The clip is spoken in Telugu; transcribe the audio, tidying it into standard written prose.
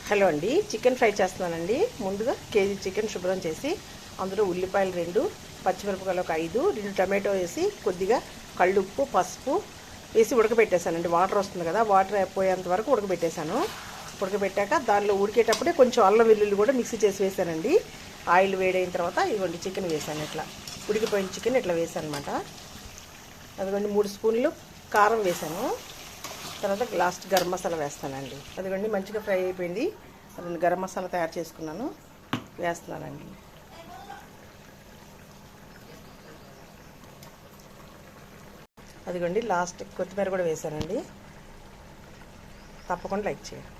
హలో అండి, చికెన్ ఫ్రై చేస్తున్నానండి. ముందుగా కేజీ చికెన్ శుభ్రం చేసి అందులో ఉల్లిపాయలు 2, పచ్చిమిరపకాయలు ఒక 5, 2 టమాటో వేసి కొద్దిగా కళ్ళుప్పు, పసుపు వేసి ఉడకబెట్టేశానండి. వాటర్ వస్తుంది కదా, వాటర్ అయిపోయేంత వరకు ఉడకబెట్టేశాను. ఉడకబెట్టాక దానిలో ఉడికేటప్పుడే కొంచెం అల్లం వెల్లుల్లి కూడా మిక్సీ చేసి వేసానండి. ఆయిల్ వేడైన తర్వాత ఇవ్వండి చికెన్ వేసాను. ఇట్లా ఉడికిపోయిన చికెన్ ఇట్లా వేసాను అనమాట. అదిగోండి 3 స్పూన్లు కారం వేసాను. తర్వాత లాస్ట్ గరం మసాలా వేస్తానండి. అదిగోండి మంచిగా ఫ్రై అయిపోయింది. అది గరం మసాలా తయారు చేసుకున్నాను, వేస్తున్నానండి. అదిగోండి లాస్ట్ కొత్తిమీర కూడా వేసానండి. తప్పకుండా లైక్ చేయండి.